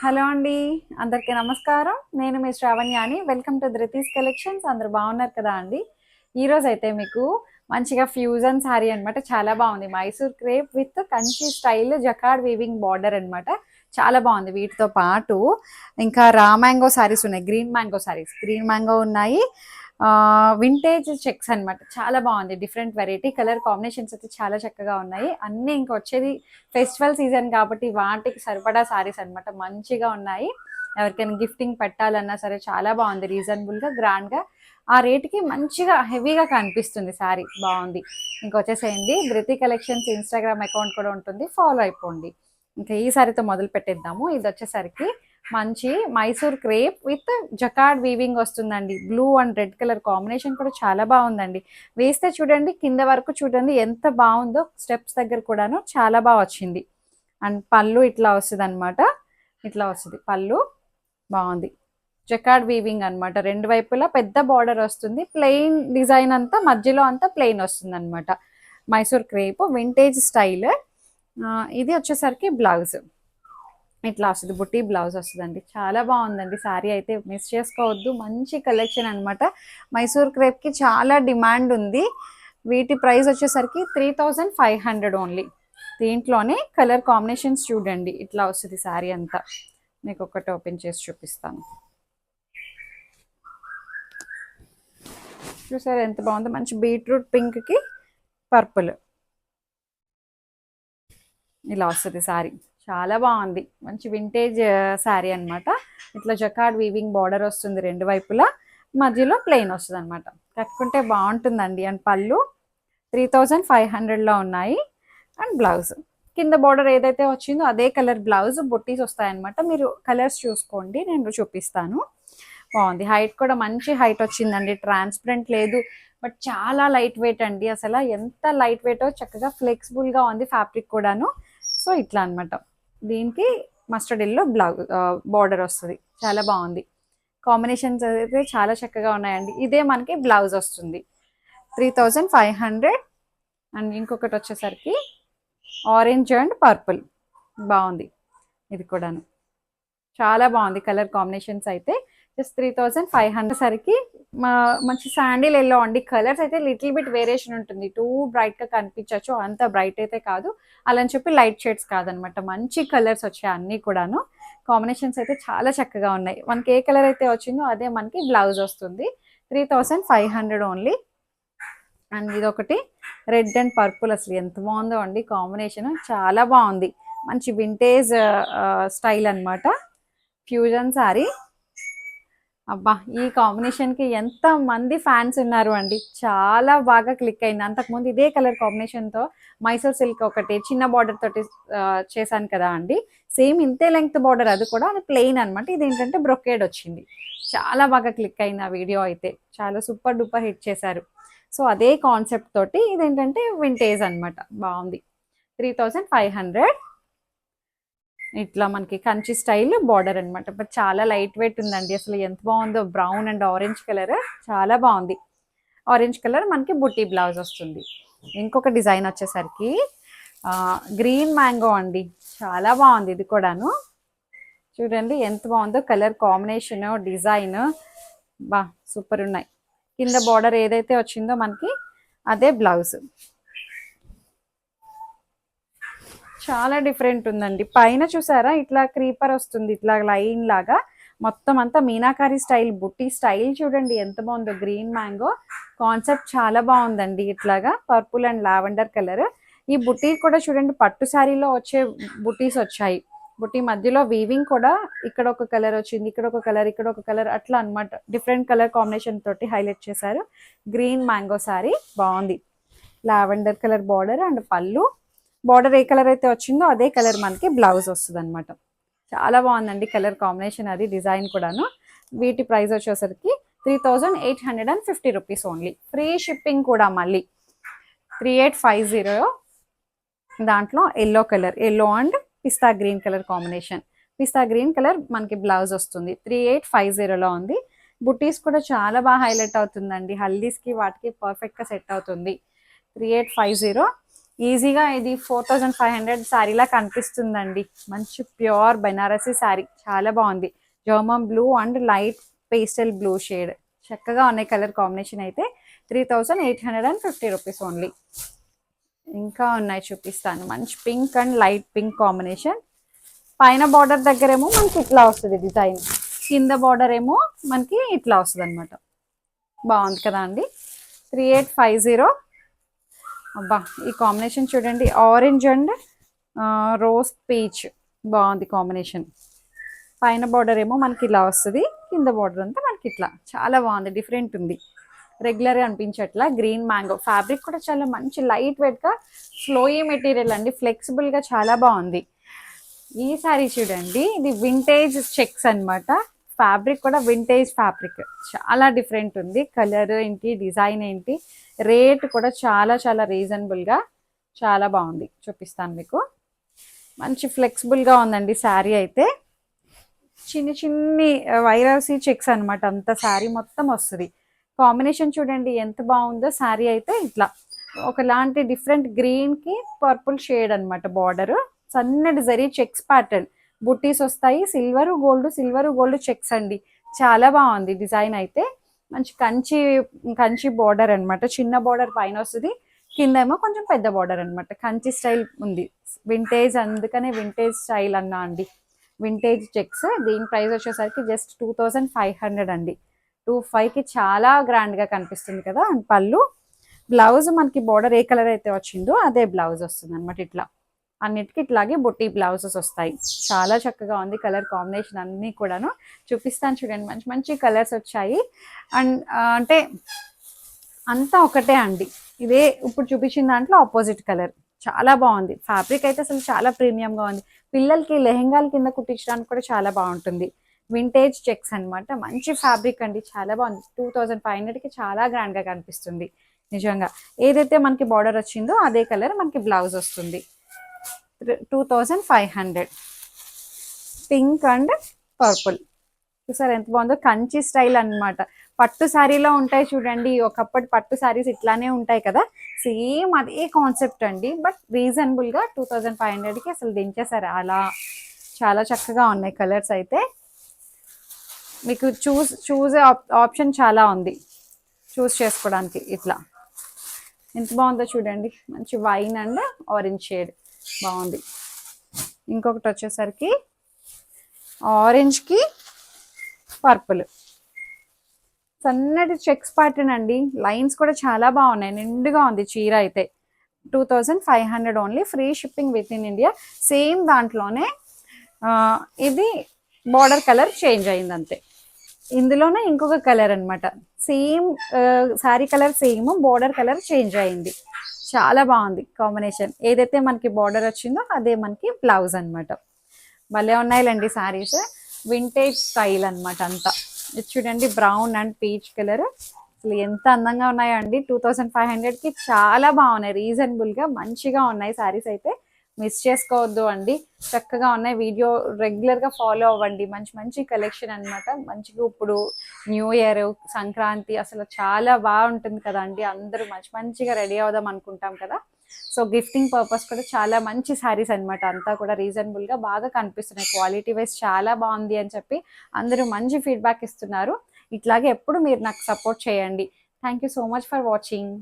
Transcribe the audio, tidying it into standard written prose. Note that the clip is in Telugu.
హలో అండి. అందరికీ నమస్కారం. నేను మీ శ్రావణ్యాని. Welcome to Dhruti's collections. అందరూ బాగున్నారు కదా అండి. ఈరోజైతే మీకు మంచిగా ఫ్యూజన్ శారీ అనమాట. చాలా బాగుంది. Mysore crepe with Kanchi style jacquard weaving border అనమాట. చాలా బాగుంది. వీటితో పాటు ఇంకా రా మ్యాంగో శారీస్ ఉన్నాయి. Green mango saris, green mango ఉన్నాయి. వింటేజ్ చెక్స్ అనమాట. చాలా బాగుంది. డిఫరెంట్ వెరైటీ కలర్ కాంబినేషన్స్ అయితే చాలా చక్కగా ఉన్నాయి. అన్నీ ఇంకా వచ్చేది ఫెస్టివల్ సీజన్ కాబట్టి వాటికి సరిపడా సారీస్ అనమాట. మంచిగా ఉన్నాయి. ఎవరికైనా గిఫ్టింగ్ పెట్టాలన్నా సరే చాలా బాగుంది. రీజనబుల్గా, గ్రాండ్గా, ఆ రేట్కి మంచిగా హెవీగా కనిపిస్తుంది శారీ. బాగుంది. ఇంకొచ్చేసేయండి, ధృతి కలెక్షన్స్ ఇన్స్టాగ్రామ్ అకౌంట్ కూడా ఉంటుంది, ఫాలో అయిపోండి. ఇంకా ఈ సారీతో మొదలు పెట్టేద్దాము. ఇది వచ్చేసరికి మంచి Mysore crepe with jacquard weaving వస్తుందండి. Blue and red colour combination కూడా చాలా బాగుందండి. వేస్తే చూడండి, కింద వరకు చూడండి ఎంత బాగుందో. స్టెప్స్ దగ్గర కూడాను చాలా బాగా వచ్చింది. అండ్ పళ్ళు ఇట్లా వస్తుంది అనమాట. ఇట్లా వస్తుంది పళ్ళు. బాగుంది. జకార్డ్ వీవింగ్ అనమాట. రెండు వైపులా పెద్ద బార్డర్ వస్తుంది. ప్లెయిన్ డిజైన్ అంతా మధ్యలో అంతా ప్లెయిన్ వస్తుంది అనమాట. Mysore crepe vintage style. ఇది వచ్చేసరికి బ్లౌజ్ ఇట్లా వస్తుంది. బుట్టి బ్లౌజ్ వస్తుందండి. చాలా బాగుందండి శారీ అయితే. మిస్ చేసుకోవద్దు. మంచి కలెక్షన్ అనమాట. మైసూర్ క్రేప్కి చాలా డిమాండ్ ఉంది. వీటి ప్రైస్ వచ్చేసరికి 3500 ఓన్లీ. దీంట్లోనే కలర్ కాంబినేషన్స్ చూడండి. ఇట్లా వస్తుంది శారీ అంతా. మీకు ఒకటి ఓపెన్ చేసి చూపిస్తాను. చూసారు ఎంత బాగుందో. మంచి బీట్రూట్ పింక్కి పర్పుల్ ఇలా వస్తుంది శారీ. చాలా బాగుంది. మంచి వింటేజ్ శారీ అనమాట. ఇట్లా జకార్డ్ వీవింగ్ బార్డర్ వస్తుంది రెండు వైపులా. మధ్యలో ప్లెయిన్ వస్తుంది అనమాట. కట్టుకుంటే బాగుంటుందండి. అండ్ పళ్ళు 3500లో ఉన్నాయి. అండ్ బ్లౌజ్ కింద బార్డర్ ఏదైతే వచ్చిందో అదే కలర్ బ్లౌజ్. బుట్టీస్ వస్తాయన్నమాట. మీరు కలర్స్ చూసుకోండి, నేను చూపిస్తాను. బాగుంది. హైట్ కూడా మంచి హైట్ వచ్చిందండి. ట్రాన్స్పరెంట్ లేదు, బట్ చాలా లైట్ వెయిట్ అండి. అసలు ఎంత లైట్ వెయిటో, చక్కగా ఫ్లెక్సిబుల్గా ఉంది ఫ్యాబ్రిక్ కూడాను. సో ఇట్లా అనమాట. దీనికి మస్టర్డ్ ఎల్లో బ్లౌజ్ బార్డర్ వస్తుంది. చాలా బాగుంది. కాంబినేషన్స్ అయితే చాలా చక్కగా ఉన్నాయండి. ఇదే మనకి బ్లౌజ్ వస్తుంది. 3500. అండ్ ఇంకొకటి వచ్చేసరికి ఆరెంజ్ అండ్ పర్పుల్. బాగుంది. ఇది కూడాను చాలా బాగుంది. కలర్ కాంబినేషన్స్ అయితే జస్ట్ 3500 సరికి మంచి శాండిల్ ఎల్లో అండి. కలర్స్ అయితే లిటిల్ బిట్ వేరియేషన్ ఉంటుంది. టూ బ్రైట్గా కనిపించవచ్చు, అంత బ్రైట్ అయితే కాదు. అలా అని చెప్పి లైట్ షేడ్స్ కాదనమాట. మంచి కలర్స్ వచ్చాయి అన్నీ కూడాను. కాంబినేషన్స్ అయితే చాలా చక్కగా ఉన్నాయి. మనకి ఏ కలర్ అయితే వచ్చిందో అదే మనకి బ్లౌజ్ వస్తుంది. 3500 ఓన్లీ. అండ్ ఇదొకటి రెడ్ అండ్ పర్పుల్. అసలు ఎంత బాగుందో అండి కాంబినేషన్. చాలా బాగుంది. మంచి వింటేజ్ స్టైల్ అనమాట. ఫ్యూజన్ శారీ. అబ్బా, ఈ కాంబినేషన్కి ఎంత మంది ఫ్యాన్స్ ఉన్నారు అండి. చాలా బాగా క్లిక్ అయింది. అంతకుముందు ఇదే కలర్ కాంబినేషన్తో మైసూర్ సిల్క్ ఒకటి చిన్న బార్డర్ తోటి చేశాను కదా అండి. సేమ్ ఇంతే లెంగ్త్ బార్డర్, అది కూడా అది ప్లెయిన్ అనమాట. ఇది ఏంటంటే బ్రొకేడ్ వచ్చింది. చాలా బాగా క్లిక్ అయింది ఆ వీడియో అయితే. చాలా సూపర్ డూపర్ హిట్ చేశారు. సో అదే కాన్సెప్ట్ తోటి ఇదేంటంటే వింటేజ్ అనమాట. బాగుంది. 3500. ఇట్లా మనకి కంచి స్టైల్ బార్డర్ అనమాట. బట్ చాలా లైట్ వెయిట్ ఉందండి. అసలు ఎంత బాగుందో. బ్రౌన్ అండ్ ఆరెంజ్ కలర్ చాలా బాగుంది. ఆరెంజ్ కలర్ మనకి బుట్టి బ్లౌజ్ వస్తుంది. ఇంకొక డిజైన్ వచ్చేసరికి గ్రీన్ మ్యాంగో అండి. చాలా బాగుంది. ఇది కూడాను చూడండి ఎంత బాగుందో. కలర్ కాంబినేషన్, డిజైన్ బా సూపర్ ఉన్నాయి. కింద బార్డర్ ఏదైతే వచ్చిందో మనకి అదే బ్లౌజ్. చాలా డిఫరెంట్ ఉందండి. పైన చూసారా ఇట్లా క్రీపర్ వస్తుంది, ఇట్లా లైన్ లాగా. మొత్తం అంతా మీనాకారి స్టైల్, బుట్టి స్టైల్ చూడండి ఎంత బాగుందో. గ్రీన్ మ్యాంగో కాన్సెప్ట్ చాలా బాగుందండి. ఇట్లాగా పర్పుల్ అండ్ లావెండర్ కలర్. ఈ బుట్టి కూడా చూడండి పట్టు శారీలో వచ్చే బుట్టీస్ వచ్చాయి. బుట్టి మధ్యలో వీవింగ్ కూడా ఇక్కడ ఒక కలర్ వచ్చింది, ఇక్కడ ఒక కలర్, ఇక్కడ ఒక కలర్, అట్లా అనమాట. డిఫరెంట్ కలర్ కాంబినేషన్ తోటి హైలైట్ చేశారు. గ్రీన్ మ్యాంగో శారీ బాగుంది. లావెండర్ కలర్ బార్డర్ అండ్ పళ్ళు. బార్డర్ ఏ కలర్ అయితే వచ్చిందో అదే కలర్ మనకి బ్లౌజ్ వస్తుంది అనమాట. చాలా బాగుందండి కలర్ కాంబినేషన్, అది డిజైన్ కూడాను. వీటి ప్రైస్ వచ్చేసరికి 3850 రూపీస్ ఓన్లీ. ఫ్రీ షిప్పింగ్ కూడా మళ్ళీ. 3850. దాంట్లో yellow colour, yellow and pista green colour combination. Pista green colour మనకి బ్లౌజ్ వస్తుంది. 3850లో ఉంది. బుటీస్ కూడా చాలా బాగా హైలైట్ అవుతుందండి. హల్దీస్కి వాటికి పర్ఫెక్ట్గా సెట్ అవుతుంది. 3850. ఈజీగా ఇది 4500 శారీలా కనిపిస్తుందండి. మంచి ప్యూర్ బెనారసీ శారీ చాలా బాగుంది. German blue and light pastel blue shade చక్కగా ఉన్నాయి. కలర్ కాంబినేషన్ అయితే 3850 రూపీస్ ఓన్లీ. ఇంకా ఉన్నాయి చూపిస్తాను. మంచి pink and light pink combination. పైన బార్డర్ దగ్గరేమో మనకి ఇట్లా వస్తుంది డిజైన్, కింద బార్డర్ ఏమో మనకి ఇట్లా వస్తుంది అనమాట. బాగుంది కదా అండి. 3850. అబ్బా ఈ కాంబినేషన్ చూడండి, ఆరెంజ్ అండ్ రోజ్ పీచ్ బాగుంది కాంబినేషన్. పైన బార్డర్ ఏమో మనకి ఇలా వస్తుంది, కింద బార్డర్ అంతా మనకి ఇట్లా చాలా బాగుంది, డిఫరెంట్ ఉంది. రెగ్యులర్గా అనిపించట్లా. గ్రీన్ మ్యాంగో ఫ్యాబ్రిక్ కూడా చాలా మంచి లైట్ వెయిట్గా ఫ్లోయీ మెటీరియల్ అండి, ఫ్లెక్సిబుల్గా చాలా బాగుంది. ఈ సారీ చూడండి, ఇది వింటేజ్ చెక్స్ అనమాట. ఫ్యాబ్రిక్ కూడా వింటేజ్ ఫ్యాబ్రిక్, చాలా డిఫరెంట్ ఉంది. కలర్ ఏంటి, డిజైన్ ఏంటి, రేట్ కూడా చాలా చాలా రీజనబుల్గా చాలా బాగుంది. చూపిస్తాను మీకు. మంచి ఫ్లెక్సిబుల్గా ఉందండి శారీ అయితే. చిన్ని చిన్ని వైరసీ చెక్స్ అనమాట, అంత శారీ మొత్తం వస్తుంది. కాంబినేషన్ చూడండి ఎంత బాగుందో. శారీ అయితే ఇట్లా ఒకలాంటి డిఫరెంట్ గ్రీన్కి పర్పుల్ షేడ్ అనమాట. బార్డర్ సన్నటి జరీ చెక్స్ ప్యాటర్న్, బుట్టీస్ వస్తాయి. సిల్వర్ గోల్డ్ చెక్స్ అండి, చాలా బాగుంది డిజైన్ అయితే. మంచి కంచి బార్డర్ అనమాట. చిన్న బార్డర్ పైన వస్తుంది, కింద ఏమో కొంచెం పెద్ద బార్డర్ అనమాట. కంచి స్టైల్ ఉంది, వింటేజ్, అందుకనే వింటేజ్ స్టైల్ అన్నా అండి. Vintage checks. దీని ప్రైస్ వచ్చేసరికి జస్ట్ 2500 అండి. 25కి చాలా గ్రాండ్గా కనిపిస్తుంది కదా. పళ్ళు, బ్లౌజ్ మనకి బార్డర్ ఏ కలర్ అయితే వచ్చిందో అదే బ్లౌజ్ వస్తుంది అనమాట. ఇట్లా అన్నిటికీ ఇట్లాగే బుట్టి బ్లౌజెస్ వస్తాయి. చాలా చక్కగా ఉంది. కలర్ కాంబినేషన్ అన్నీ కూడాను చూపిస్తాను చూడండి. మంచి మంచి కలర్స్ వచ్చాయి. అండ్ అంటే అంతా ఒకటే అండి. ఇదే ఇప్పుడు చూపించిన దాంట్లో ఆపోజిట్ కలర్. చాలా బాగుంది. ఫ్యాబ్రిక్ అయితే అసలు చాలా ప్రీమియంగా ఉంది. పిల్లలకి లెహెంగాల కింద కుట్టించడానికి కూడా చాలా బాగుంటుంది. వింటేజ్ చెక్స్ అనమాట. మంచి ఫ్యాబ్రిక్ అండి, చాలా బాగుంది. 2500కి చాలా గ్రాండ్గా కనిపిస్తుంది నిజంగా. ఏదైతే మనకి బార్డర్ వచ్చిందో అదే కలర్ మనకి బ్లౌజ్ వస్తుంది. 2500. పింక్ అండ్ పర్పుల్ చూసారు ఎంత బాగుందో. కంచి స్టైల్ అనమాట. పట్టు శారీలో ఉంటాయి చూడండి, ఒకప్పటి పట్టు శారీస్ ఇట్లానే ఉంటాయి కదా, సేమ్ అదే కాన్సెప్ట్ అండి. బట్ రీజనబుల్గా 2500కి అసలు దించేసారు అలా. చాలా చక్కగా ఉన్నాయి కలర్స్ అయితే. మీకు చూసే ఆప్షన్ చాలా ఉంది చూస్ చేసుకోవడానికి. ఇట్లా ఎంత బాగుందో చూడండి. మంచి వైన్ అండ్ ఆరెంజ్ షేడ్ బాగుంది. ఇంకొకటి వచ్చేసరికి ఆరెంజ్కి పర్పుల్, సన్నటి చెక్స్ ప్యాటర్న్ అండి. లైన్స్ కూడా చాలా బాగున్నాయి, నిండుగా ఉంది చీర అయితే. 2500 only. Free shipping with in India. Same దాంట్లోనే ఇది బార్డర్ కలర్ చేంజ్ అయింది అంతే. ఇందులోనే ఇంకొక కలర్ అనమాట. Same sari colour same, border colour change అయింది. చాలా బాగుంది కాంబినేషన్. ఏదైతే మనకి బార్డర్ వచ్చిందో అదే మనకి బ్లౌజ్ అనమాట. భలే ఉన్నాయిలేండి శారీస్. వింటేజ్ స్టైల్ అనమాట అంతా. ఇది చూడండి, బ్రౌన్ అండ్ పీచ్ కలర్. అసలు ఎంత అందంగా ఉన్నాయో అండి. 2500కి చాలా బాగున్నాయి, రీజనబుల్గా మంచిగా ఉన్నాయి శారీస్ అయితే. మిస్ చేసుకోవద్దు అండి, చక్కగా ఉన్నాయి. వీడియో రెగ్యులర్గా ఫాలో అవ్వండి. మంచి మంచి కలెక్షన్ అనమాట. మంచిగా ఇప్పుడు న్యూ ఇయర్, సంక్రాంతి అసలు చాలా బాగుంటుంది కదా అండి. అందరూ మంచి మంచిగా రెడీ అవుదాం అనుకుంటాం కదా. సో గిఫ్టింగ్ పర్పస్ కూడా చాలా మంచి శారీస్ అనమాట. అంతా కూడా రీజనబుల్గా బాగా కనిపిస్తున్నాయి. క్వాలిటీ వైజ్ చాలా బాగుంది అని చెప్పి అందరూ మంచి ఫీడ్బ్యాక్ ఇస్తున్నారు. ఇట్లాగే ఎప్పుడు మీరు నాకు సపోర్ట్ చేయండి. Thank you so much for watching.